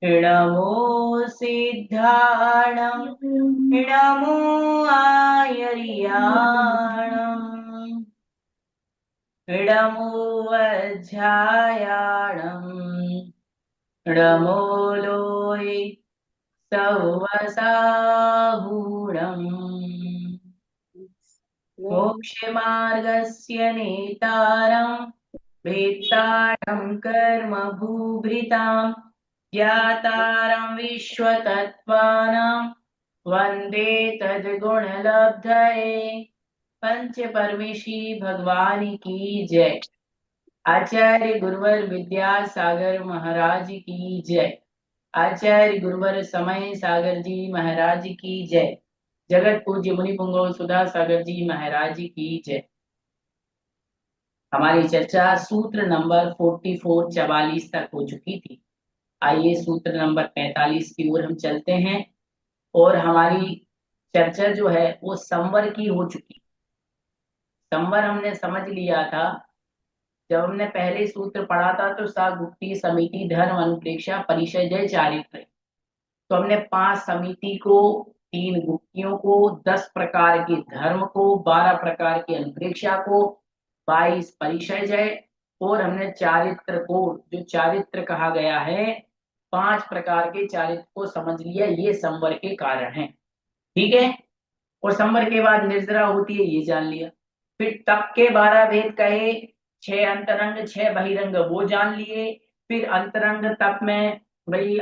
नमो सिद्धाणं नमो आयर्याणं नमो वज्रायाणं नमो लोये सवसाहूणम् मोक्षमार्गस्य नेतारं वेत्तारं कर्मभूभृतां ज्ञातारं विश्वतत्त्वानां वन्दे तद्गुणलब्धये। पंच परमेशी भगवान की जय। आचार्य गुरुवर विद्यासागर महाराज की जय। आचार्य गुरुवर समय सागर जी महाराज की जय। जगत पूज्य मुनि पुंगव सुधा सागर जी महाराज की जय। हमारी चर्चा सूत्र नंबर 44 तक हो चुकी थी। आइए सूत्र नंबर 45 की ओर हम चलते हैं। और हमारी चर्चा जो है वो संवर की हो चुकी। संवर हमने समझ लिया था। जब हमने पहले सूत्र पढ़ा था तो गुप्ती समिति धर्म अनुप्रेक्षा परिचय चारित्र। तो हमने 5 समिति को, 3 गुप्तियों को, 10 प्रकार के धर्म को, 12 प्रकार की अनुप्रेक्षा को, 22 परिचय और हमने चारित्र को, जो चारित्र कहा गया है, 5 प्रकार के चारित्र को समझ लिया। ये संवर के कारण है। ठीक है। और संवर के बाद निर्जरा होती है, ये जान लिया। फिर तप के 12 भेद कहे, 6 अंतरंग 6 बहिरंग वो जान लिए। फिर अंतरंग तप में भाई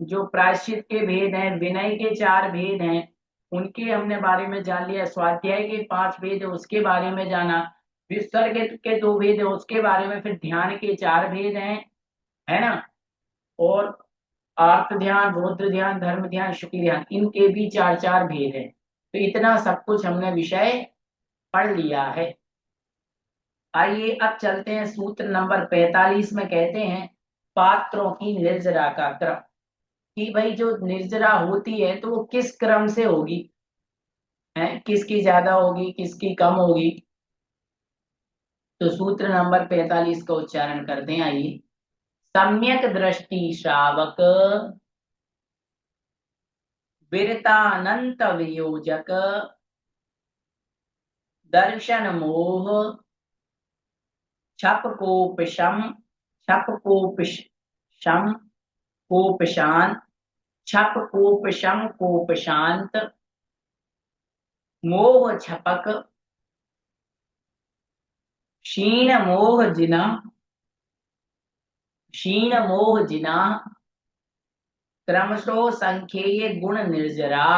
जो प्रायश्चित के भेद हैं, विनय के 4 भेद हैं, उनके हमने बारे में जान लिया। स्वाध्याय के 5 भेद है, उसके बारे में जाना। विसर्ग के 2 भेद है, उसके बारे में। फिर ध्यान के 4 भेद हैं, है ना। और आर्त ध्यान, रौद्र ध्यान, धर्म ध्यान, शुक्ल ध्यान, इनके भी 4 भेद हैं। तो इतना सब कुछ हमने विषय पढ़ लिया है। आइए अब चलते हैं सूत्र नंबर 45 में। कहते हैं पात्रों की निर्जरा का क्रम। कि भाई जो निर्जरा होती है तो वो किस क्रम से होगी, है किसकी ज्यादा होगी, किसकी कम होगी। तो सूत्र नंबर 45 का उच्चारण करते हैं। आइए। सम्यक दृष्टि श्रावक विरतानंत वियोजक दर्शन मोह छप कोपशम छप कोपशम कोपशांत छप कोपशम कोपशांत मोह छपक क्षीण मोह जिना क्षीण मोह जिना क्रमशो संख्येय गुण निर्जरा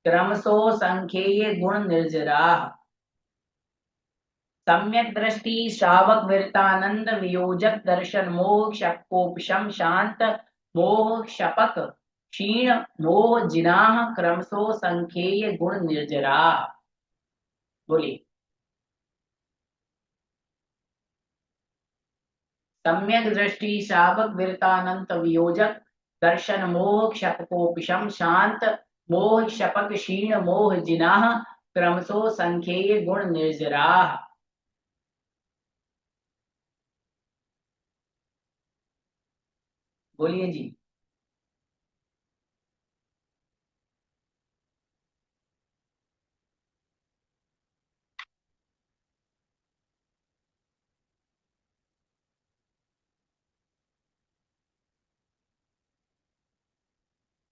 क्रमशो संख्येय गुण निर्जरा सम्यक दृष्टि श्रावक विरतानंद वियोजक दर्शन मोह शकोपशम शांत मोह शपक क्षीण मोह जिनाह क्रमशो संख्येय गुण निर्जरा। बोलिए। सम्यक दृष्टि श्रावक विरतानंत वियोजक दर्शन मोह शपकोपशम शांत मोह शपक क्षीण मोह जिनाह क्रमशो संख्येय गुण निर्जरा। बोलिए जी।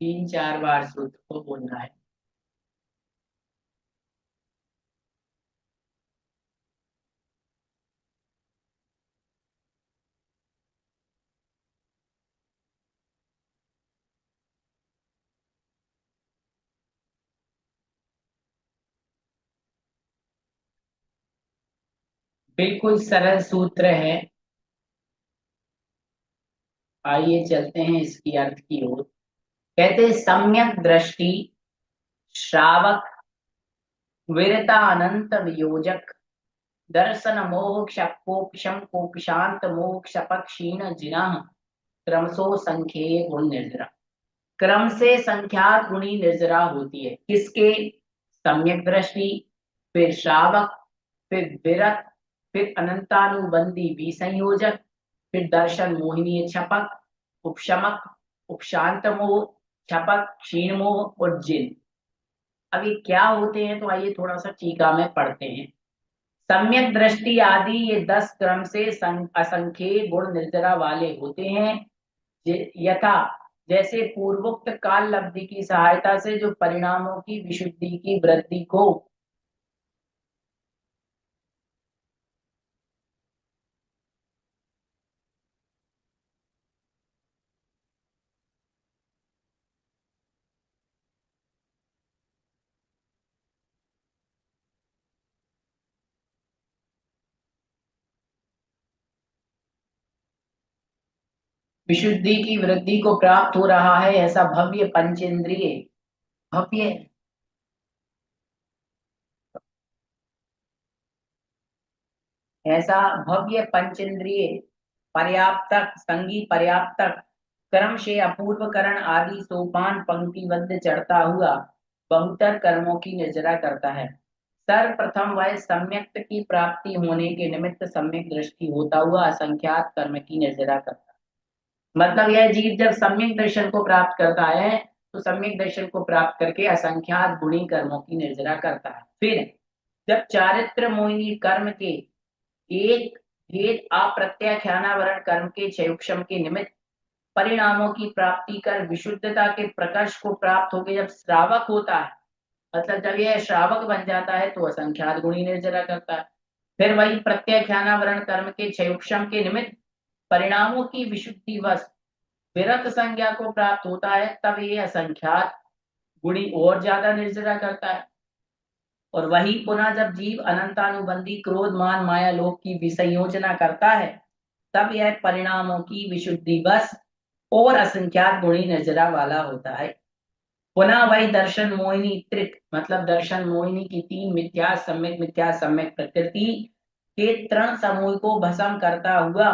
3-4 बार सूत्र को बोलना है। बिल्कुल सरल सूत्र है। आइए चलते हैं इसकी अर्थ की ओर। कहते हैं सम्यक दृष्टि श्रावक वीरता अनंत वियोजक दर्शन मोह क्षपोक्षम कोपशांत मोह क्षपक क्षीण जिनाह क्रमशो संख्ये गुण निर्जरा। क्रम से संख्यात गुणी निर्जरा होती है किसके? सम्यक दृष्टि, फिर श्रावक, फिर विरत, फिर अनंतानुबंधी विसंयोजक, फिर दर्शन मोहिनी छपक, उपशमक, उपशांत मोह, छपक, क्षीण मोह और जिन। अब ये क्या होते हैं तो आइए थोड़ा सा टीका में पढ़ते हैं। सम्यक दृष्टि आदि ये 10 क्रम से असंख्य गुण निर्जरा वाले होते हैं। यथा जैसे पूर्वोक्त काल लब्धि की सहायता से जो परिणामों की विशुद्धि की वृद्धि को विशुद्धि की वृद्धि को प्राप्त हो रहा है, ऐसा भव्य पंचेंद्रिय भव्य ऐसा भव्य पंचेंद्रिय पर्याप्तक संगी पर्याप्तक क्रम से अपूर्व करण आदि सोपान पंक्तिबद्ध चढ़ता हुआ बहुतर कर्मों की निर्जरा करता है। सर्वप्रथम वह सम्यक्त की प्राप्ति होने के निमित्त सम्यक दृष्टि होता हुआ असंख्यात कर्म की निर्जरा करता है। मतलब यह जीव जब सम्यक दर्शन को प्राप्त करता है तो सम्यक दर्शन को प्राप्त करके असंख्यात गुणी कर्मों की निर्जरा करता है। फिर जब चारित्र मोहिनी कर्म के एक भेद अप्रत्याख्यानावरण कर्म के क्षयक्षम के निमित्त परिणामों की प्राप्ति कर विशुद्धता के प्रकर्ष को प्राप्त होकर जब श्रावक होता है, मतलब जब यह श्रावक बन जाता है तो असंख्यात गुणी निर्जरा करता है। फिर वही प्रत्याख्यानावरण कर्म के क्षयक्षम के निमित्त परिणामों की विशुद्धि वश विरत संज्ञा को प्राप्त होता है, तब ये असंख्यात गुणी और ज्यादा निर्जरा करता है। और वही पुनः जब जीव अनंतानुबंधी क्रोध मान माया लोक की विसंयोजना करता है, तब यह परिणामों की विशुद्धि बस और असंख्यात गुणी नजरा वाला होता है। पुनः वही दर्शन मोहिनी त्रिक, मतलब दर्शन मोहिनी की तीन मिथ्या सम्यक प्रकृति के तृण समूह को भस्म करता हुआ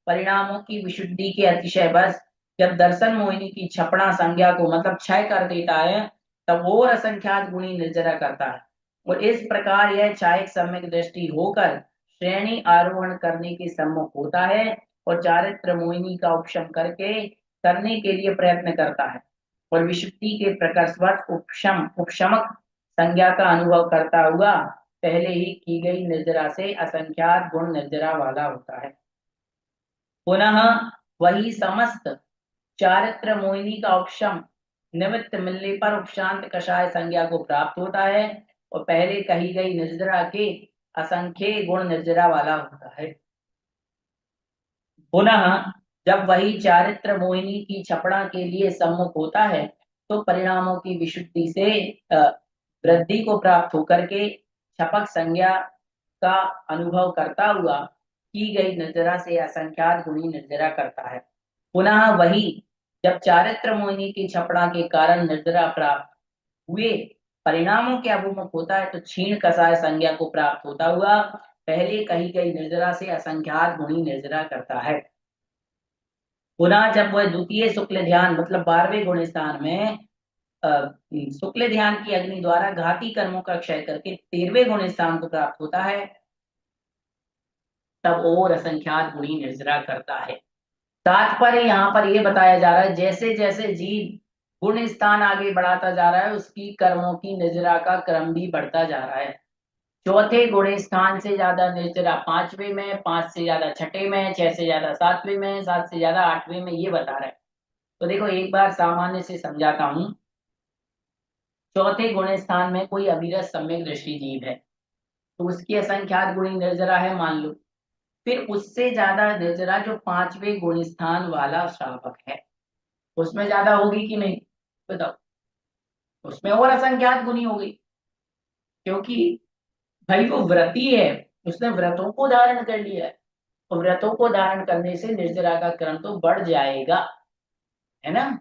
परिणामों की विशुद्धि के अतिशय बस जब दर्शन मोहिनी की छपड़ा संज्ञा को मतलब क्षय कर देता है, तब और असंख्यात गुणी निर्जरा करता है। और इस प्रकार यह छायक सम्यक दृष्टि होकर श्रेणी आरोहण करने के सम्मुख होता है और चारित्र मोहिनी का उपशम करने के लिए प्रयत्न करता है और विशुद्धि के प्रकर्षवत उपशमक संज्ञा का अनुभव करता हुआ पहले ही की गई निर्जरा से असंख्यात गुण निर्जरा वाला होता है। पुनः वही समस्त चारित्र मोहिनी का उपशम निमित्त मिलने पर उपशांत कषाय संज्ञा को प्राप्त होता है और पहले कही गई निर्जरा के असंख्य गुण निर्जरा वाला होता है। पुनः जब वही चारित्र मोहिनी की छपड़ा के लिए सम्मुख होता है तो परिणामों की विशुद्धि से वृद्धि को प्राप्त होकर के छपक संज्ञा का अनुभव करता हुआ की गई निर्जरा से असंख्यात गुणी निर्जरा करता है। पुनः वही जब चारित्र मोहिनी की छपड़ा के कारण निर्जरा प्राप्त हुए परिणामों के अभिमुख होता है तो क्षीण कसाय संज्ञा को प्राप्त होता हुआ पहले कही गई निर्जरा से असंख्यात गुणी निर्जरा करता है। पुनः जब वह द्वितीय शुक्ल ध्यान मतलब 12वें गुण स्थान में शुक्ल ध्यान की अग्नि द्वारा घाती कर्मों का क्षय करके 13वें गुण स्थान को प्राप्त होता है, तब और असंख्यात गुणी निर्जरा करता है। तात्पर्य यहाँ पर यह बताया जा रहा है जैसे जैसे जीव गुण स्थान आगे बढ़ाता जा रहा है उसकी कर्मों की निर्जरा का क्रम भी बढ़ता जा रहा है। चौथे गुण स्थान से ज्यादा निर्जरा पांचवे में, पांच से ज्यादा छठे में, छह से ज्यादा सातवें में, सात से ज्यादा आठवें में, ये बता रहा है। तो देखो एक बार सामान्य से समझाता हूँ। चौथे गुण स्थान में कोई अविरत सम्यक दृष्टि जीव है तो उसकी असंख्यात गुणी निर्जरा है मान लो। फिर उससे ज्यादा निर्जरा जो पांचवे गुण स्थान वाला श्रावक है उसमें ज्यादा होगी कि नहीं बताओ? उसमें और असंख्यात गुनी होगी क्योंकि भाई वो व्रती है, उसने व्रतों को धारण कर लिया है, तो व्रतों को धारण करने से निर्जरा का क्रम तो बढ़ जाएगा, है ना।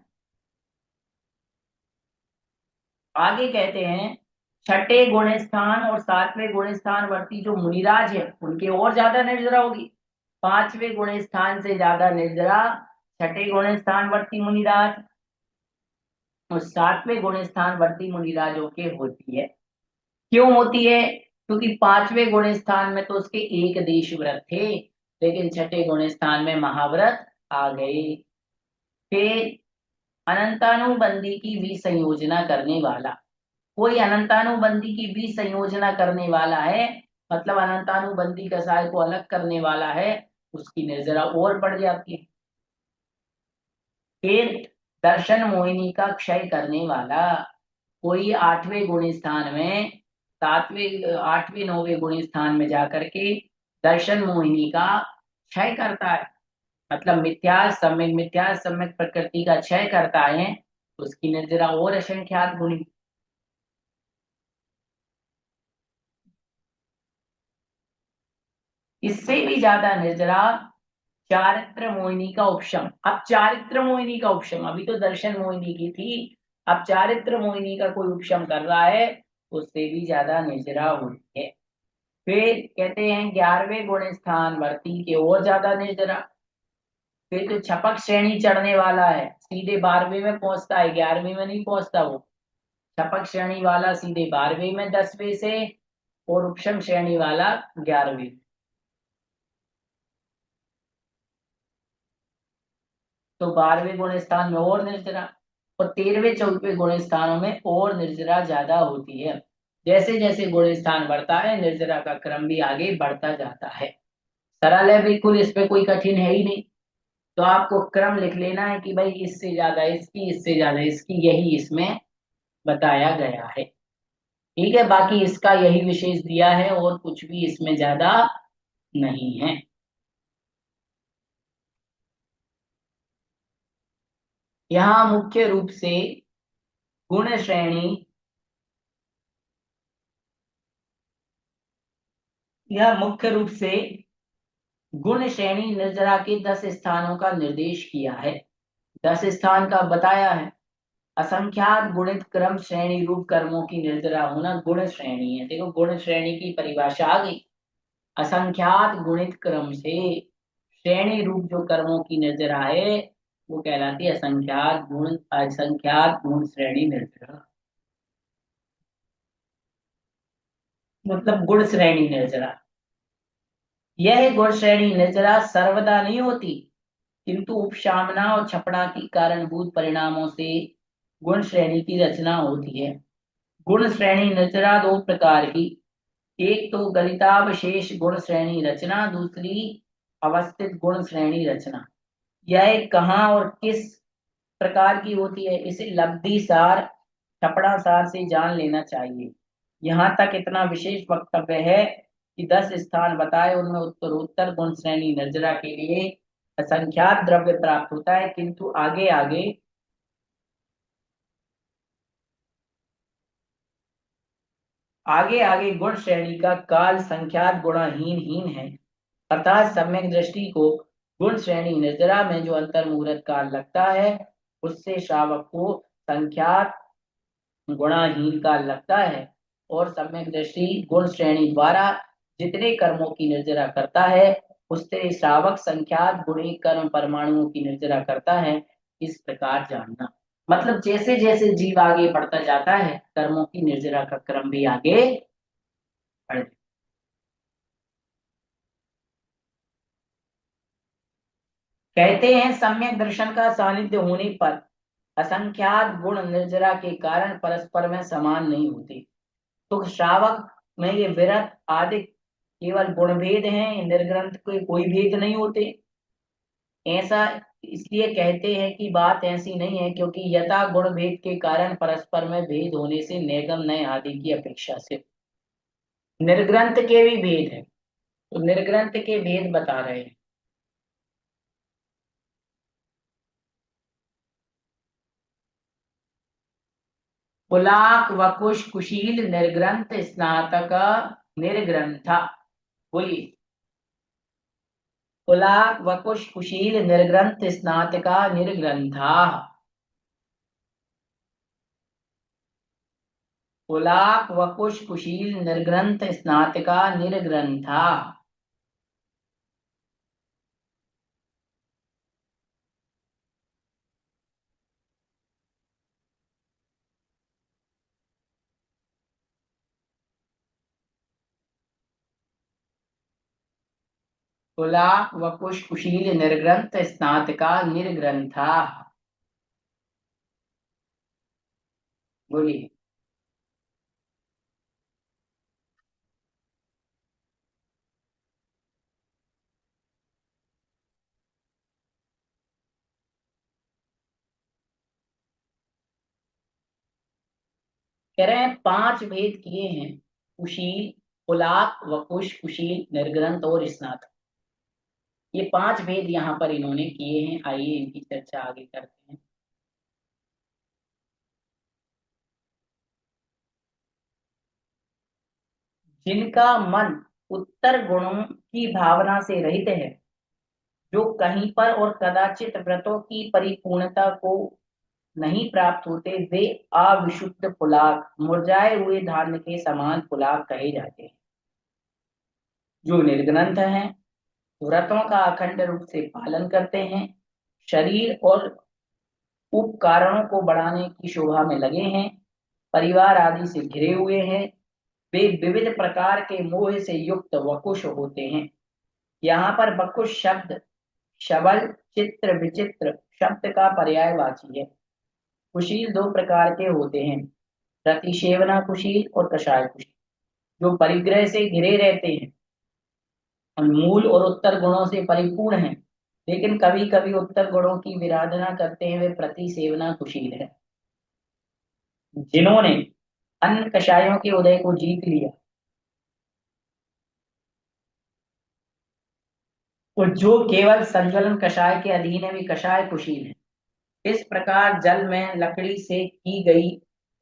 आगे कहते हैं छठे गुण स्थान और सातवें गुण स्थान वर्ती जो मुनिराज है उनके और ज्यादा निर्जरा होगी। पांचवें गुण स्थान से ज्यादा निर्जरा छठे गुण स्थान वर्ती मुनिराज और सातवें गुण स्थान वर्ती मुनिराजों के होती है। क्यों होती है? क्योंकि पांचवें गुण स्थान में तो उसके एक देश व्रत थे, लेकिन छठे गुण स्थान में महाव्रत आ गए। फिर अनंतानुबंधी की भी संयोजना करने वाला, कोई अनंतानुबंधी की भी संयोजना करने वाला है, मतलब अनंतानुबंधी कसाय को अलग करने वाला है, उसकी निर्जरा और बढ़ जाती है। फिर दर्शन मोहिनी का क्षय करने वाला, कोई आठवें गुण स्थान में, सातवें आठवें नौवें गुण स्थान में जाकर के दर्शन मोहिनी का क्षय करता है, मतलब मिथ्या सम्यक प्रकृति का क्षय करता है, उसकी निर्जरा और असंख्यात गुणी। इससे भी ज्यादा निर्जरा चारित्र मोहिनी का उपशम। अब चारित्र मोहिनी का उपशम, अभी तो दर्शन मोहिनी की थी, अब चारित्र मोहिनी का कोई उपशम कर रहा है, उससे भी ज्यादा निर्जरा होती है। फिर कहते हैं 11वें गुण स्थान वर्ती के और ज्यादा निर्जरा। फिर तो छपक श्रेणी चढ़ने वाला है, सीधे 12वें में पहुंचता है, 11वें में नहीं पहुंचता वो। छपक श्रेणी वाला सीधे 12वें में 10वें से, और उपशम श्रेणी वाला 11वें। तो 12वें गुण स्थान में और निर्जरा, और 13वें 14वें गुण स्थानों में और निर्जरा ज्यादा होती है। जैसे जैसे गुण स्थान बढ़ता है निर्जरा का क्रम भी आगे बढ़ता जाता है। सरल है बिल्कुल, इस पे कोई कठिन है ही नहीं। तो आपको क्रम लिख लेना है कि भाई इससे ज्यादा इसकी, इससे ज्यादा इसकी, यही इसमें बताया गया है। ठीक है, बाकी इसका यही विशेष दिया है और कुछ भी इसमें ज्यादा नहीं है। यहाँ मुख्य रूप से गुण श्रेणी, यह मुख्य रूप से गुण श्रेणी निर्जरा के 10 स्थानों का निर्देश किया है। 10 स्थान का बताया है। असंख्यात गुणित क्रम श्रेणी रूप कर्मों की निर्जरा होना गुण श्रेणी है। देखो गुण श्रेणी की परिभाषा आ गई, असंख्यात गुणित क्रम से श्रेणी रूप जो कर्मों की निर्जरा है वो कहलाती है असंख्यात गुण श्रेणी निर्जरा, मतलब गुण श्रेणी निर्जरा। यह गुण श्रेणी निर्जरा सर्वदा नहीं होती, किंतु उपशामना और छपड़ा की कारणभूत परिणामों से गुण श्रेणी की रचना होती है। गुण श्रेणी रचना दो प्रकार की, एक तो गलितावशेष गुण श्रेणी रचना, दूसरी अवस्थित गुण श्रेणी रचना। यह कहाँ और किस प्रकार की होती है इसे लब्धि सार छपड़ा सार से जान लेना चाहिए। यहाँ तक इतना विशेष वक्तव्य है कि 10 स्थान बताए उनमें उत्तरोत्तर गुण श्रेणी निर्जरा के लिए असंख्यात द्रव्य प्राप्त होता है, किंतु आगे आगे आगे आगे गुण श्रेणी का काल संख्यात गुणाहीन हीन है। अर्थात सम्यक दृष्टि को गुण श्रेणी निर्जरा में जो अंतर मुहूर्त काल लगता है उससे श्रावक को संख्यात गुणाहीन काल लगता है, और सम्यक दृष्टि गुण श्रेणी द्वारा जितने कर्मों की निर्जरा करता है उससे श्रावक संख्यात गुणी कर्म परमाणुओं की निर्जरा करता है। इस प्रकार जानना, मतलब जैसे जैसे जीव आगे बढ़ता जाता है कर्मों की निर्जरा का क्रम भी आगे बढ़। कहते हैं सम्यक दर्शन का सानिध्य होने पर असंख्यात गुण निर्जरा के कारण परस्पर में समान नहीं होते। तो श्रावक में ये विरत आदि केवल गुण भेद हैं, निर्ग्रंथ के कोई भेद नहीं होते। ऐसा इसलिए कहते हैं कि बात ऐसी नहीं है, क्योंकि यथा गुण भेद के कारण परस्पर में भेद होने से नेगम नए आदि की अपेक्षा से निर्ग्रंथ के भी भेद है, तो निर्ग्रंथ के भेद बता रहे हैं। कुलाक वकुश कुशील निर्ग्रंथ स्नातक निर्ग्रंथ, बोलिए। कुलाक वकुश कुशील निर्ग्रंथ स्नातिका निर्ग्रंथा। कुलाक वकुश कुशील निर्ग्रंथ स्नातिका निर्ग्रंथा। कुलाक वकुश कुशील निर्ग्रंथ स्नातिका निर्ग्रंथा। बोलिए। कह रहे हैं पांच भेद किए हैं, कुशील, कुलाक वकुश कुशील निर्ग्रंथ और स्नातक। ये पांच भेद यहाँ पर इन्होंने किए हैं। आइए इनकी चर्चा आगे करते हैं। जिनका मन उत्तर गुणों की भावना से रहित है, जो कहीं पर और कदाचित व्रतों की परिपूर्णता को नहीं प्राप्त होते, वे अविशुद्ध पुलाक, मुरझाए हुए धान्य के समान पुलाक कहे जाते हैं। जो निर्ग्रंथ हैं, व्रतों का अखंड रूप से पालन करते हैं, शरीर और उपकारणों को बढ़ाने की शोभा में लगे हैं, परिवार आदि से घिरे हुए हैं, वे विविध प्रकार के मोह से युक्त वकुश होते हैं। यहाँ पर वकुश शब्द शबल, चित्र, विचित्र शब्द का पर्यायवाची है। कुशील दो प्रकार के होते हैं, प्रतिसेवना कुशील और कषाय कुशील। जो परिग्रह से घिरे रहते हैं, मूल और उत्तर गुणों से परिपूर्ण हैं, लेकिन कभी कभी उत्तर गुणों की विराधना करते हैं, वे प्रतिसेवना कुशील है। जिन्होंने अन्य कषायों के उदय को जीत लिया और जो केवल संज्वलन कषाय के अधीन है, वे कषाय कुशील है। इस प्रकार जल में लकड़ी से की गई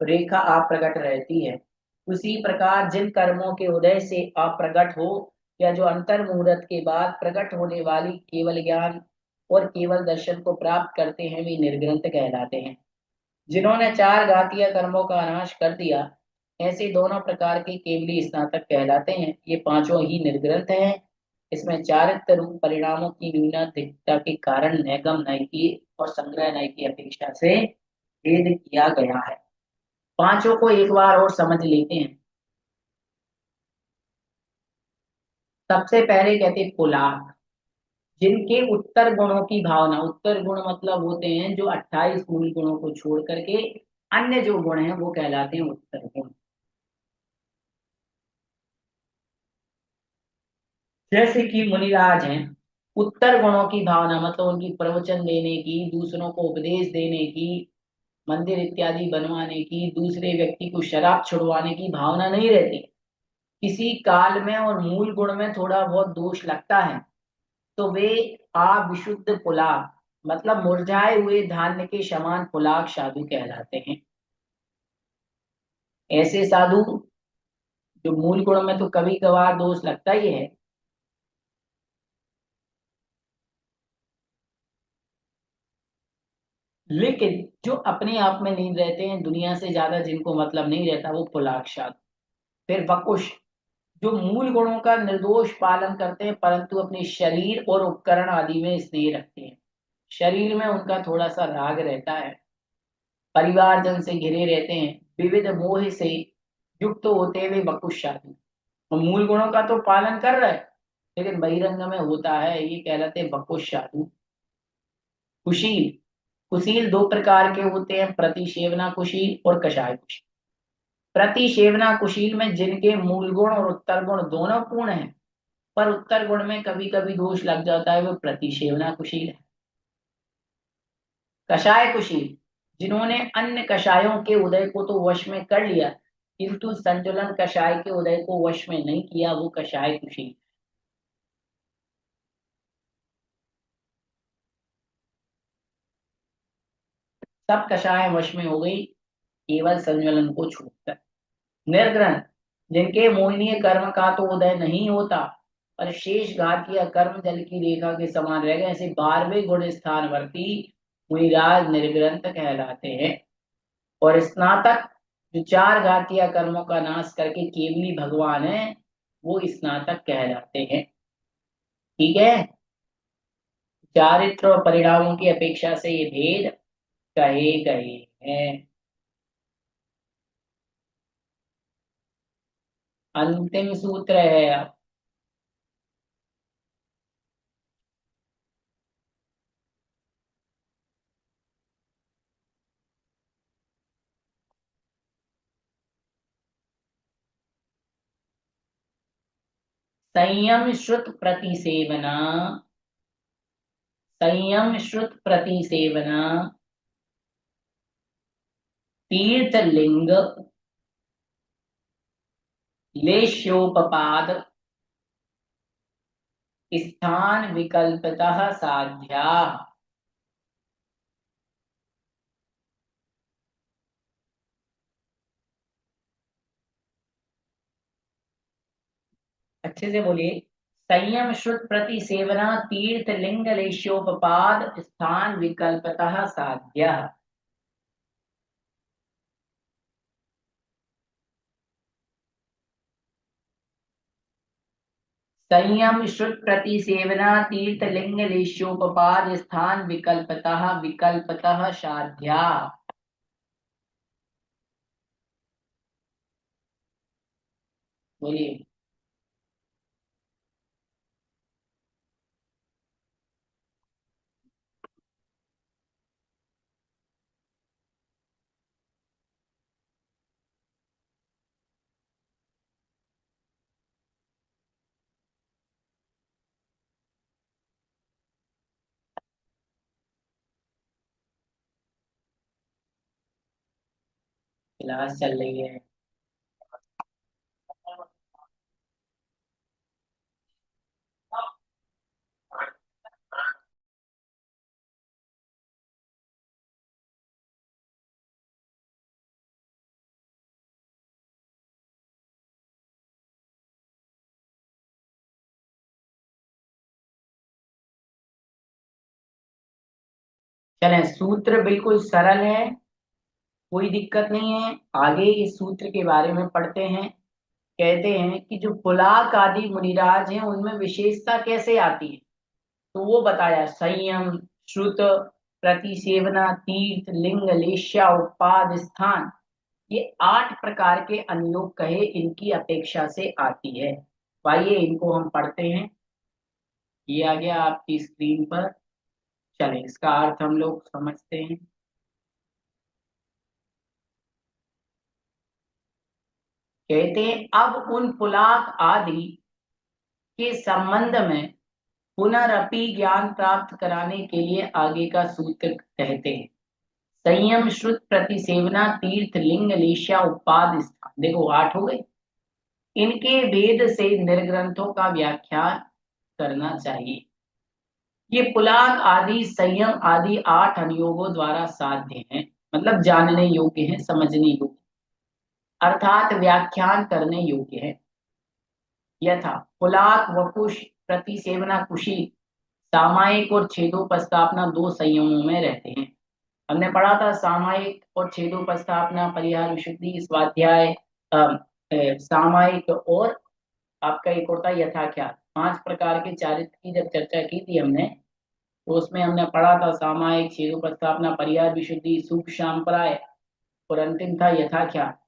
रेखा अप्रगट रहती है। उसी प्रकार जिन कर्मों के उदय से अप्रगट हो, या जो अंतर मुहूर्त के बाद प्रकट होने वाली केवल ज्ञान और केवल दर्शन को प्राप्त करते हैं, वे निर्ग्रंथ कहलाते हैं। जिन्होंने चार घातीय कर्मों का नाश कर दिया, ऐसे दोनों प्रकार के केवली स्नातक कहलाते हैं। ये पांचों ही निर्ग्रंथ हैं। इसमें चारित्र रूप परिणामों की न्यूनाधिकता के कारण नैगम नय की और संग्रह नय की अपेक्षा से भेद किया गया है। पांचों को एक बार और समझ लेते हैं। सबसे पहले कहते हैं पुलाव, जिनके उत्तर गुणों की भावना, उत्तर गुण मतलब होते हैं जो 28 मूल गुणों को छोड़ करके अन्य जो गुण हैं वो कहलाते हैं उत्तर गुण। जैसे कि मुनिराज हैं, उत्तर गुणों की भावना मतलब उनकी प्रवचन देने की, दूसरों को उपदेश देने की, मंदिर इत्यादि बनवाने की, दूसरे व्यक्ति को शराब छुड़वाने की भावना नहीं रहती। किसी काल में और मूल गुण में थोड़ा बहुत दोष लगता है, तो वे अविशुद्ध पुलाव मतलब मुरझाए हुए धान्य के समान पुलाव साधु कहलाते हैं। ऐसे साधु जो मूल गुण में तो कभी कभार दोष लगता ही है, लेकिन जो अपने आप में लीन रहते हैं, दुनिया से ज्यादा जिनको मतलब नहीं रहता, वो पुलाव साधु। फिर वकुश, जो मूल गुणों का निर्दोष पालन करते हैं, परंतु अपने शरीर और उपकरण आदि में स्नेह रखते हैं। शरीर में उनका थोड़ा सा राग रहता है, परिवारजन से घिरे रहते हैं, विविध मोह से युक्त होते हुए वकुश साधु। और मूल गुणों का तो पालन कर रहे हैं, लेकिन बहिरंग में होता है, ये कहलाते हैं वकुश साधु। कुशील, कुशील दो प्रकार के होते हैं, प्रतिसेवना कुशील और कषाय कुशील। प्रतिसेवना कुशील में जिनके मूल गुण और उत्तर गुण दोनों पूर्ण हैं, पर उत्तर गुण में कभी कभी दोष लग जाता है, वो प्रतिसेवना कुशील है। कषाय कुशील, जिन्होंने अन्य कषायों के उदय को तो वश में कर लिया, किंतु संतुलन कषाय के उदय को वश में नहीं किया, वो कषाय कुशील। सब कषाय वश में हो गई, केवल संज्वलन को छोड़कर। निर्ग्रंथ, जिनके मोहनीय कर्म का तो उदय नहीं होता, और शेष घातीय कर्म जल की रेखा के समान रह गए, ऐसे 12वें गुण स्थानवर्ती मुनिराज निर्ग्रंथ कहलाते हैं। और स्नातक जो 4 घातीय कर्मों का नाश करके केवली भगवान है, वो स्नातक कहलाते हैं। ठीक है। चारित्र और परिणामों की अपेक्षा से ये भेद कहे गए हैं। अंतिम सूत्र है अब। संयम श्रुत प्रतिसेवना, संयम श्रुत प्रतिसेवना, तीर्थ लिंग लेश्योपपाद स्थान विकल्पतः साध्या। अच्छे से बोलिए। संयम श्रुत प्रति सेवना तीर्थ लिंग लेश्योपपाद स्थान विकल्पतः साध्य। संयम श्रुत प्रति सेवना तीर्थ लिंग लेश्योपपाद स्थान विकल्पतः साध्या। बोलिए। क्लास चल रही है। चलें, सूत्र बिल्कुल सरल है, कोई दिक्कत नहीं है। आगे इस सूत्र के बारे में पढ़ते हैं। कहते हैं कि जो पुलाक आदि मुनिराज हैं उनमें विशेषता कैसे आती है, तो वो बताया। संयम श्रुत प्रतिसेवना तीर्थ लिंग लेश्या उपाद स्थान, ये 8 प्रकार के अनुयोग कहे इनकी अपेक्षा से आती है। तो आइए इनको हम पढ़ते हैं। ये आ गया आपकी स्क्रीन पर। चलें, इसका अर्थ हम लोग समझते हैं। कहते हैं अब उन पुलाक आदि के संबंध में पुनरअपि ज्ञान प्राप्त कराने के लिए आगे का सूत्र कहते हैं। संयम श्रुत प्रतिसेवना तीर्थ लिंग लेश्या उपाद स्थान, देखो 8 हो गए। इनके भेद से निर्ग्रंथों का व्याख्यान करना चाहिए। ये पुलाक आदि संयम आदि 8 अनुयोगों द्वारा साध्य हैं, मतलब जानने योग्य हैं, समझने योग्य, अर्थात व्याख्यान करने योग्य है। यथा पुलाक वपुष प्रतिसेवना कुशी सामायिक और छेदोपस्थापना 2 संयमों में रहते हैं। हमने पढ़ा था सामायिक और छेदोपस्थापना, परिहार विशुद्धि, स्वाध्याय, सामायिक और आपका एक होता है यथाख्यात। 5 प्रकार के चारित्र की जब चर्चा की थी हमने, तो उसमें हमने पढ़ा था सामायिक, छेदोपस्थापना, परिहार विशुद्धि, सूक्ष्म सांप्राय और अंतिम था यथाख्यात।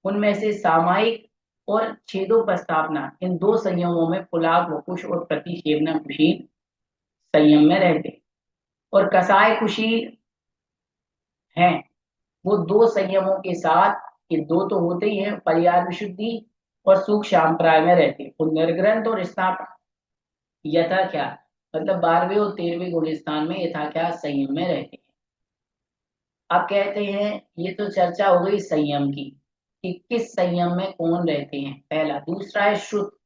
उनमें से सामायिक और छेदोपस्थापना इन 2 संयमों में पुलाक वपुष और प्रतिसेवना कुशी संयम में रहते। और कसाय कुशी हैं, वो 2 संयमों के साथ, ये 2 तो होते ही हैं, परिहार विशुद्धि और सूक्ष्म सांप्राय में रहते हैं। और निर्ग्रंथ और स्थाप यथाख्यात, मतलब 12वें और 13वें गुण स्थान में यथाख्यात संयम में रहते हैं। अब कहते हैं, ये तो चर्चा हो गई संयम की कि किस संयम में कौन रहते हैं, पहला। दूसरा है श्रुत।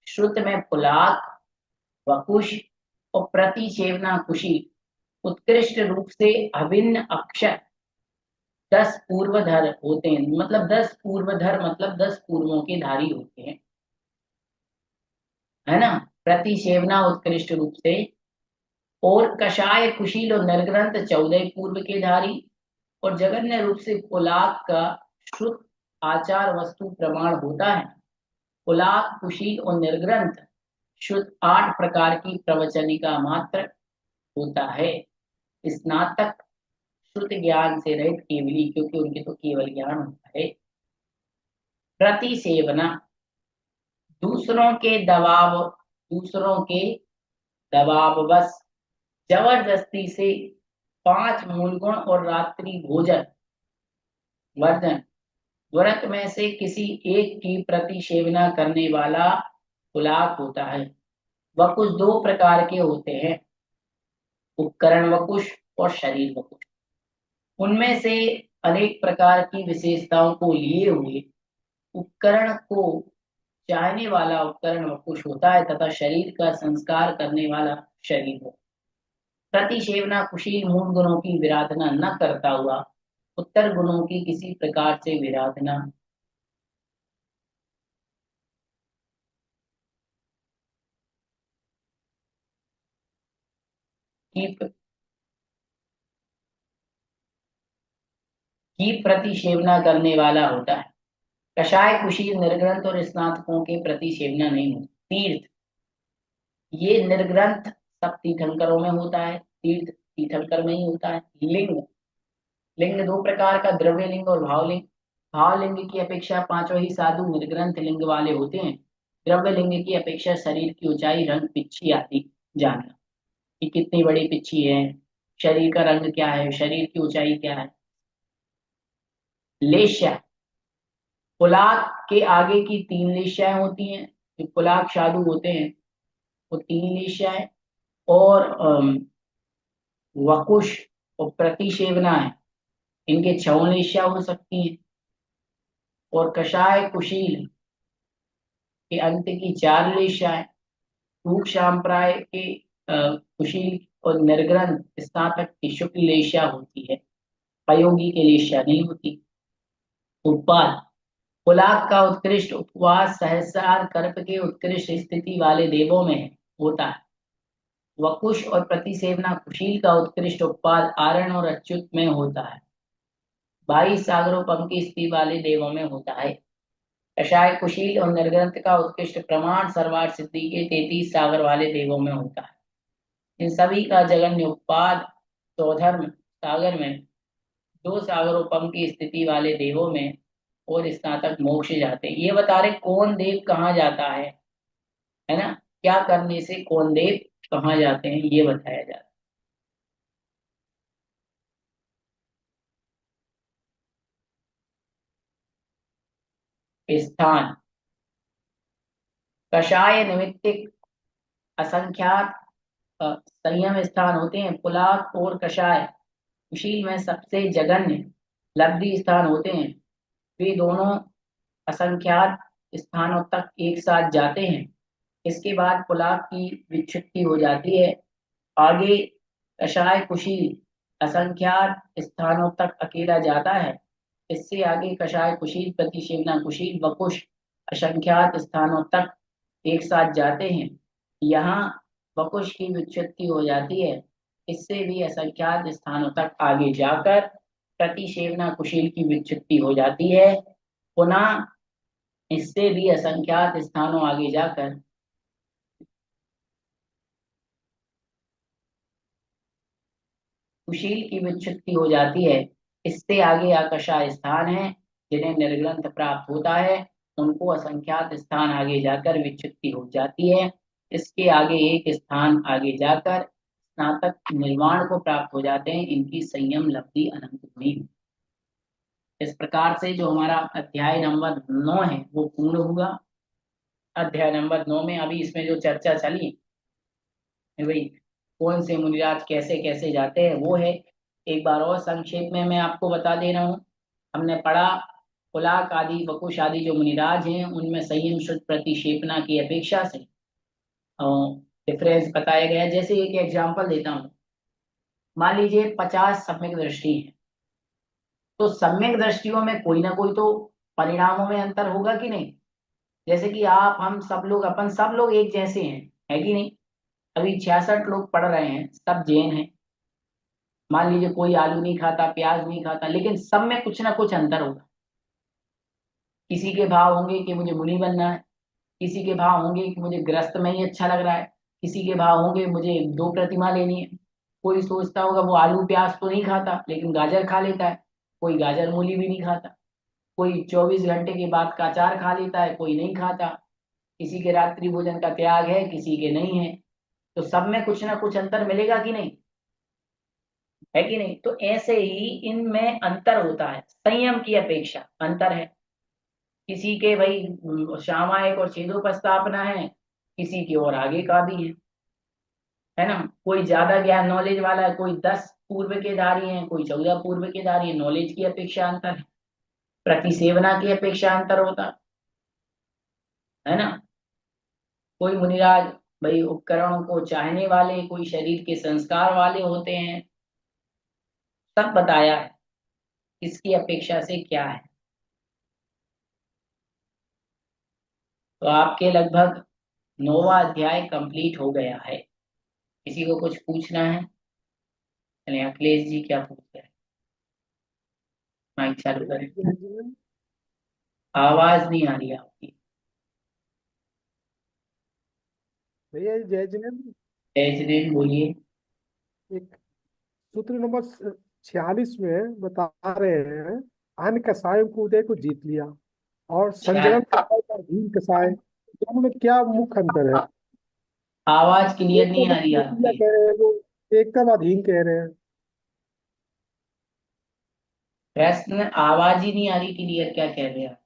श्रुत में पुलाक वकुश और प्रतिचेवना कुशी उत्कृष्ट रूप से अभिन्न अक्षर 10 पूर्वधर होते हैं, मतलब 10 पूर्वधर मतलब 10 पूर्वों के धारी होते हैं, है ना। प्रतिसेवना उत्कृष्ट रूप से, और कषाय कुशील और निर्ग्रंथ 14 पूर्व के धारी, और जघन्य रूप से कुलाक का शुद्ध आचार वस्तु प्रमाण होता है। कुलाक कुशील और निर्ग्रंथ शुद्ध 8 प्रकार की प्रवचनिका मात्र होता है। स्नातक शुद्ध ज्ञान से रहित केवली, क्योंकि उनके तो केवल ज्ञान होता है। प्रतिसेवना दूसरों के दबाव बस जबरदस्ती से 5 मूलगुण और रात्रि भोजन वर्जन व्रत में से किसी एक की प्रतिसेवना करने वाला कुलाक होता है। वह कुछ 2 प्रकार के होते हैं, उपकरण वकुश और शरीर वकुश। उनमें से अनेक प्रकार की विशेषताओं को लिए हुए उपकरण को चाहने वाला उपकरण वकुश होता है, तथा शरीर का संस्कार करने वाला शरीर हो। प्रतिसेवना कुशील मूल गुणों की विराधना न करता हुआ उत्तर गुणों की किसी प्रकार से विराधना की प्रतिसेवना करने वाला होता है। कषाय कुशील निर्ग्रंथ और स्नातकों के प्रतिसेवना नहीं होती। तीर्थ, ये निर्ग्रंथ सब तीर्थंकरों में होता है, तीर्थ तीर्थंकर में ही होता है। लिंग, लिंग 2 प्रकार का, द्रव्य लिंग और भावलिंग। भावलिंग की अपेक्षा पांचों ही साधु निर्ग्रंथ लिंग वाले होते हैं। द्रव्य लिंग की अपेक्षा शरीर की ऊंचाई, रंग, पिच्छी आदि जानना कि कितनी बड़ी पिच्छी है, शरीर का रंग क्या है, शरीर की ऊंचाई क्या है। लेश्या, पुलाक के आगे की 3 लेश्याएं होती हैं। जो पुलाक साधु होते हैं वो 3 लेश्याएं, और वकुश और प्रतिसेवना है, इनके 6 लेश्या हो सकती हैं। और कषाय कुशील के अंत की 4 लेश्याएं। टूक सांप्राय के कुशील और निर्ग्रंथ स्नातक की शुक्ल लेश्या होती है, प्रयोगी के लेश्या नहीं होती। उत्पाद, पुलाक का उत्कृष्ट उपवास सहस्रार कर्प के उत्कृष्ट स्थिति वाले देवों में होता है। वकुश और प्रतिसेवना कुशील का उत्कृष्ट उत्पाद आरण और अच्युत में होता है। 22 सागरोपम की स्थिति वाले देवों में होता है। कषाय कुशील और निर्ग्रंथ का उत्कृष्ट प्रमाण सर्वार्थ सिद्धि के 33 सागर वाले देवों में होता है। इन सभी का जगन्य उत्पाद सौधर्म सागर में, 2 सागरोपम की स्थिति वाले देवों में, और स्नातक मोक्ष जाते हैं। ये बता रहे कौन देव कहाँ जाता है ना, क्या करने से कौन देव कहाँ जाते हैं, ये बताया जाता है। स्थान, कषाय निमित्तिक असंख्यात संयम स्थान होते हैं। पुलाक और कषाय कुशील में सबसे जघन्य लब्धि स्थान होते हैं। वे दोनों असंख्यात स्थानों तक एक साथ जाते हैं। इसके बाद पुलाक की विच्छित्ति हो जाती है। आगे कषाय कुशील असंख्यात स्थानों तक अकेला जाता है। इससे आगे कषाय कुशील प्रतिसेवना कुशील वकुश असंख्यात स्थानों तक एक साथ जाते हैं। यहाँ वकुश की विच्छित्ति हो जाती है। इससे भी असंख्यात स्थानों तक आगे जाकर प्रतिसेवना कुशील की विच्छित्ति हो जाती है। पुनः इससे भी असंख्यात स्थानों आगे जाकर कुशील की विच्छित्ति हो जाती है। इससे आगे आकषाय स्थान है, जिन्हें निर्ग्रंथ प्राप्त होता है। उनको असंख्यात स्थान आगे जाकर विच्छित्ति हो जाती है। इसके आगे एक स्थान आगे जाकर स्नातक निर्वाण को प्राप्त हो जाते हैं। इनकी संयम लब्धि अनंत हुई। इस प्रकार से जो हमारा अध्याय नंबर 9 है वो पूर्ण हुआ। अध्याय नंबर 9 में अभी इसमें जो चर्चा चली है भाई, कौन से मुनिराज कैसे कैसे जाते हैं, वो है। एक बार और संक्षेप में मैं आपको बता दे रहा हूँ। हमने पढ़ा पुलाक आदि वकुश आदि जो मुनिराज हैं उनमें संयम शुद्ध प्रतिक्षेपणा की अपेक्षा से डिफरेंस बताया गया है। जैसे एक एग्जांपल देता हूँ, मान लीजिए 50 सम्यक दृष्टि है, तो सम्यक दृष्टियों में कोई ना कोई तो परिणामों में अंतर होगा कि नहीं। जैसे कि आप हम सब लोग अपन सब लोग एक जैसे हैं, है कि नहीं। अभी 66 लोग पढ़ रहे हैं, सब जैन हैं। मान लीजिए कोई आलू नहीं खाता, प्याज नहीं खाता, लेकिन सब में कुछ ना कुछ अंतर होगा। किसी के भाव होंगे कि मुझे मुनि बनना है, किसी के भाव होंगे कि मुझे गृहस्थ में ही अच्छा लग रहा है, किसी के भाव होंगे मुझे 2 प्रतिमा लेनी है। कोई सोचता होगा वो आलू प्याज तो नहीं खाता लेकिन गाजर खा लेता है, कोई गाजर मूली भी नहीं खाता। कोई 24 घंटे के बाद का अचार खा लेता है, कोई नहीं खाता। किसी के रात्रि भोजन का त्याग है, किसी के नहीं है। तो सब में कुछ ना कुछ अंतर मिलेगा कि नहीं, है कि नहीं। तो ऐसे ही इनमें अंतर होता है, संयम की अपेक्षा अंतर है। किसी के भाई सामायिक और छेदोपस्थापना है, किसी की और आगे का भी है ना। कोई ज्यादा ज्ञान नॉलेज वाला है, कोई 10 पूर्व के धारी है, कोई 14 पूर्व के धारी है। नॉलेज की अपेक्षा अंतर है, प्रतिसेवना की अपेक्षा अंतर होता है ना। कोई मुनिराज भाई उपकरणों को चाहने वाले, कोई शरीर के संस्कार वाले होते हैं। सब बताया है किसकी अपेक्षा से क्या है। तो आपके लगभग 9वां अध्याय कंप्लीट हो गया है। किसी को कुछ पूछना है? चलिए अखिलेश जी क्या पूछ रहे हैं, माइक चालू करें। आवाज नहीं आ रही आपकी। भैया जय जिनेन्द्र, जय श्री राम, बोलिए। एक सूत्र नंबर 46 में बता रहे हैं, अन्य कसायों को उदय को जीत लिया और संजरण शायद कसाय का भीम कसाय, दोनों में क्या मुख्य अंतर है? आवाज क्लियर एक तो नहीं वो आ रही जीत लिया आपकी। कह रहे हैं, वो एकदम अधीन कह रहे हैं। प्रश्न आवाज ही नहीं आ रही क्लियर, क्या कह रहे हैं आप?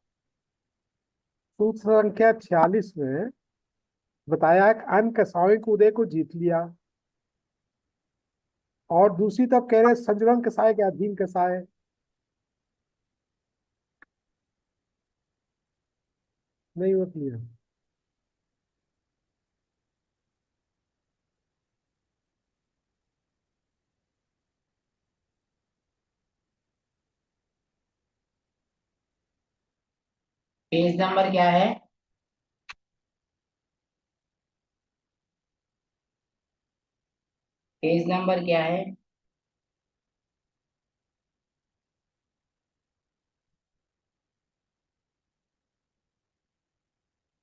सूत्र संख्या 46 में बताया है कि अन्य कसायों को उदय को जीत लिया, और दूसरी तरफ कह रहे हैं संजरण कसाय के अधीन कसाय। नहीं वो क्लियर। पेज नंबर क्या है? पेज नंबर क्या है?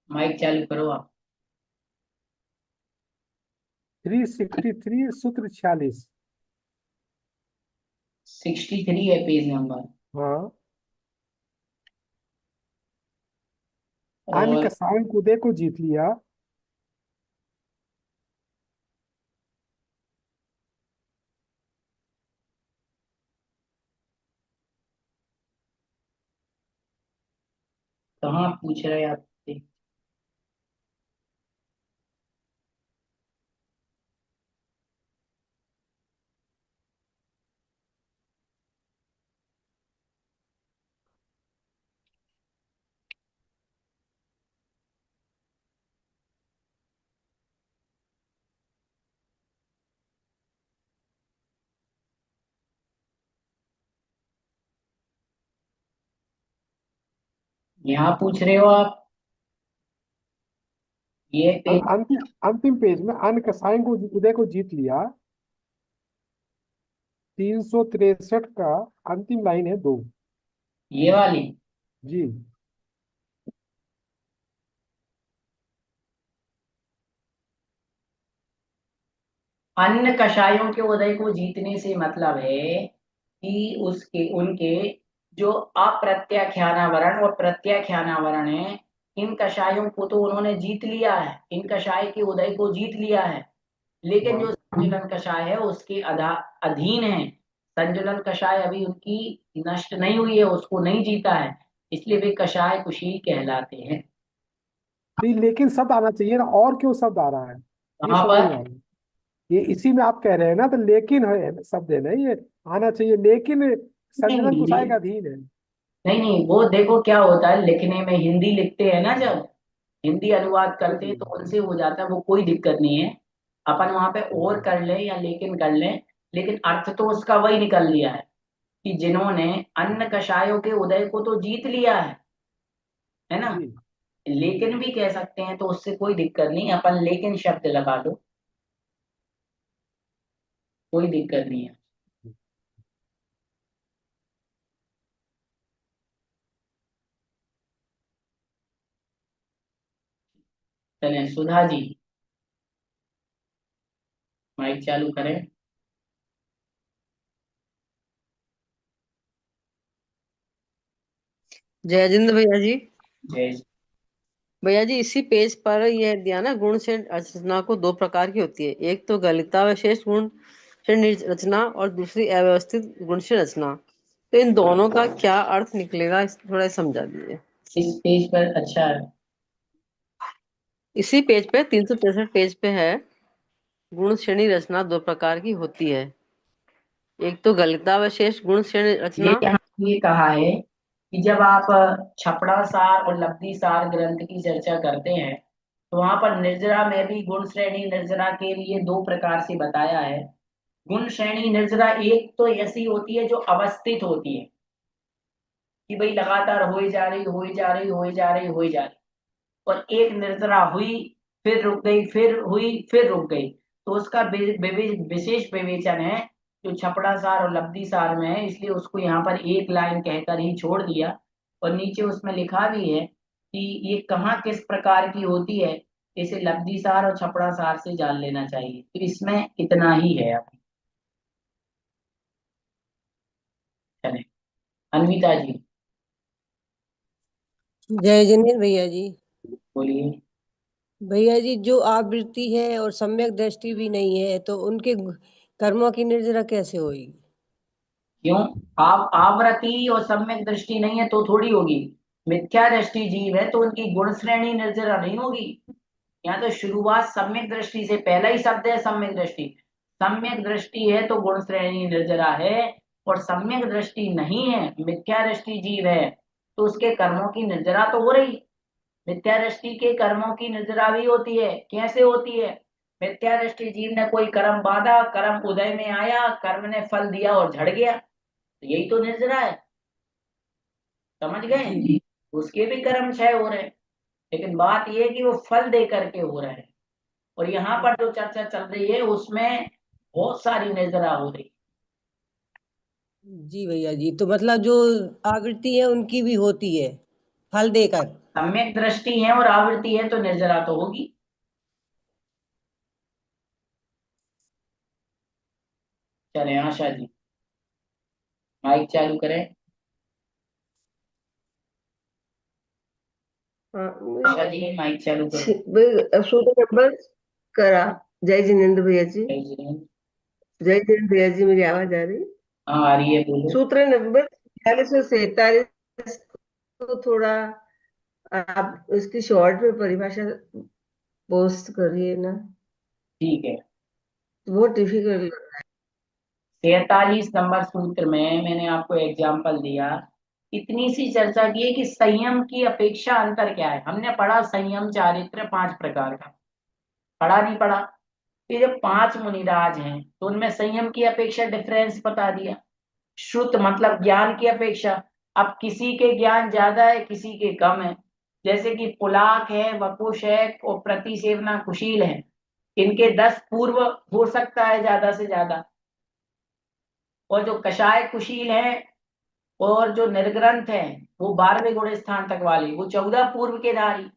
माइक चालू करो आप। 363 सूत्र 46। 63 है पेज नंबर। हाँ, अन्य और कसायों को उदय को जीत लिया। कहाँ पूछ रहे हैं आपसे? यहाँ पूछ रहे हो आप? ये पेज? अंतिम अंतिम पेज में अन्य कसायों को उदय को जीत लिया, 363 का अंतिम लाइन है 2। ये वाली? जी। अन्य कषायों के उदय को जीतने से मतलब है कि उसके उनके जो अप्रत्याख्यानावरण और प्रत्याख्यानावरण है, इन कषायों को तो उन्होंने जीत लिया है, इन कषाय के उदय को जीत लिया है। लेकिन जो हाँ, संजुलन कषाय है उसके अधीन है। संजुलन कषाय अभी उनकी नष्ट नहीं हुई है, उसको नहीं जीता है, इसलिए वे कषाय कुशील कहलाते हैं। नहीं लेकिन शब्द आना चाहिए ना, और क्यों शब्द आ रहा है? ये वहां समझ पर नहीं आ रहा। ये इसी में आप कह रहे हैं ना, तो लेकिन है शब्द है ना, ये आना चाहिए, लेकिन संजनन कुसाई नहीं का अधीन है। नहीं नहीं, वो देखो क्या होता है लिखने में, हिंदी लिखते हैं ना जब, हिंदी अनुवाद जी करते जी। हैं तो उनसे हो जाता है, वो कोई दिक्कत नहीं है। अपन वहां पे और कर लें या लेकिन कर लें, लेकिन अर्थ तो उसका वही निकल लिया है कि जिन्होंने अन्न कषायों के उदय को तो जीत लिया है ना। जी लेकिन भी कह सकते हैं, तो उससे कोई दिक्कत नहीं, अपन लेकिन शब्द लगा दो, कोई दिक्कत नहीं है। चलें, सुधा जी माइक चालू करें। जयजिंद भैया जी। जय। भैया जी, इसी पेज पर यह दिया ना, गुण से रचना को दो प्रकार की होती है। एक तो गलितावशेष गुण से रचना और दूसरी अव्यवस्थित गुण से रचना। तो इन दोनों का क्या अर्थ निकलेगा, थोड़ा समझा दीजिए। इस पेज पर अच्छा है। इसी पेज पे 363 पेज पे है, गुण श्रेणी रचना दो प्रकार की होती है। एक तो गलितावशेष गुण श्रेणी ये रचना। यहाँ ये कहा है कि जब आप छपड़ा सार और लब्धि सार ग्रंथ की चर्चा करते हैं, तो वहां पर निर्जरा में भी गुण श्रेणी निर्जरा के लिए दो प्रकार से बताया है। गुण श्रेणी निर्जरा एक तो ऐसी होती है जो अवस्थित होती है, कि भाई लगातार हो ही जा रही, हो ही जा रही, हो ही जा रही, हो ही जा रही। और एक निर्जरा हुई, फिर रुक गई, फिर हुई, फिर रुक गई, तो उसका विशेष विवेचन है जो छपड़ा सार और लब्धि सार में है, इसलिए उसको यहाँ पर एक लाइन कहकर ही छोड़ दिया। और नीचे उसमें लिखा भी है कि ये कहाँ किस प्रकार की होती है, इसे लब्धि सार और छपड़ा सार से जान लेना चाहिए। तो इसमें इतना ही है अभी। चले, अनविता जी जय जिनेन्द्र भैया जी। बोलिए। भैया जी, जो आवृत्ति है और सम्यक दृष्टि भी नहीं है, तो उनके कर्मों की निर्जरा कैसे होगी? क्यों? आप आवृत्ति और सम्यक दृष्टि नहीं है तो थोड़ी होगी। मिथ्या दृष्टि जीव है तो उनकी गुण श्रेणी निर्जरा नहीं होगी। यहाँ तो शुरुआत सम्यक दृष्टि से, पहला ही शब्द है सम्यक दृष्टि। सम्यक दृष्टि है तो गुण श्रेणी निर्जरा है, और सम्यक दृष्टि नहीं है, मिथ्या दृष्टि जीव है, तो उसके कर्मों की निर्जरा तो हो रही। मिथ्या दृष्टि के कर्मों की निर्जरा भी होती है। कैसे होती है? मिथ्या दृष्टि जीव ने कोई कर्म बांधा, कर्म उदय में आया, कर्म ने फल दिया और झड़ गया, तो यही तो निर्जरा है। समझ गए? जी। उसके भी कर्म क्षय हो रहे हैं, लेकिन बात यह है कि वो फल दे करके हो रहे हैं। और यहाँ पर जो चर्चा चल रही है उसमें बहुत सारी निर्जरा हो रही। जी भैया जी, तो मतलब जो आवृत्ति है उनकी भी होती है फल देकर। सम्यक दृष्टि है और आवृत्ति है तो निर्जरा तो होगी। चले, आशा जी माइक चालू करें। आशा जी माइक चालू करें। सूत्र नंबर करा। जय जिनेन्द्र भैया जी। जय श्री। जय जिनेन्द्र भैया जी, मेरी आवाज आ रही? हाँ आ रही है, बोलो। सूत्र नंबर 46 को थोड़ा आप उसकी शॉर्ट में परिभाषा पोस्ट करिए ना, ठीक है। बहुत डिफिकल्ट। 43 नंबर सूत्र में मैंने आपको एग्जाम्पल दिया, इतनी सी चर्चा की है कि संयम की अपेक्षा अंतर क्या है। हमने पढ़ा संयम चारित्र 5 प्रकार का, पढ़ा नहीं पढ़ा? ये जब 5 मुनिराज हैं तो उनमें संयम की अपेक्षा डिफरेंस बता दिया। श्रुत मतलब ज्ञान की अपेक्षा। अब किसी के ज्ञान ज्यादा है, किसी के कम है। जैसे कि पुलाक है, वपुष है और प्रतिसेवना कुशील है, इनके 10 पूर्व हो सकता है ज्यादा से ज्यादा। और जो कषाय कुशील है और जो निर्ग्रंथ है वो 12वें गुण स्थान तक वाले, वो 14 पूर्व के धारी।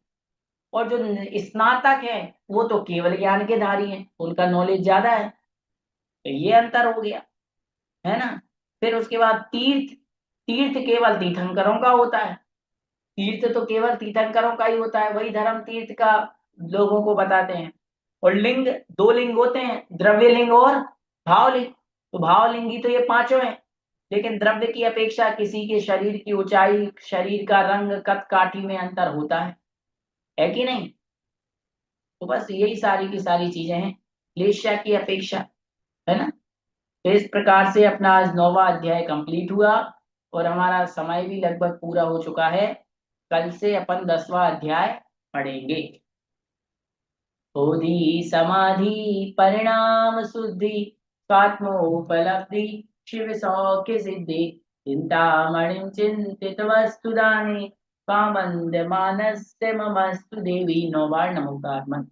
और जो स्नातक है वो तो केवल ज्ञान के धारी हैं, उनका नॉलेज ज्यादा है। तो ये अंतर हो गया, है ना। फिर उसके बाद तीर्थ, तीर्थ केवल तीर्थंकरों का होता है। तीर्थ तो केवल तीर्थंकरों का ही होता है, वही धर्म तीर्थ का लोगों को बताते हैं। और लिंग, 2 लिंग होते हैं, द्रव्य लिंग और भावलिंग। तो भावलिंगी तो ये पांचों हैं, लेकिन द्रव्य की अपेक्षा किसी के शरीर की ऊंचाई, शरीर का रंग, कद काठी में अंतर होता है कि नहीं? तो बस यही सारी की सारी चीजें हैं, लेश्या की अपेक्षा, है ना। तो इस प्रकार से अपना आज 9वां अध्याय कंप्लीट हुआ, और हमारा समय भी लगभग पूरा हो चुका है। कल से अपन 10वां अध्याय पढ़ेंगे। बोधि समाधि परिणाम शुद्धि स्वात्मोपलब्धि शिव सौख्य सिद्धि चिंतामणिं चिंतित वस्तु दाने कामन्दमानस्य ममस्तु देवी 9 बार नमोकार मन।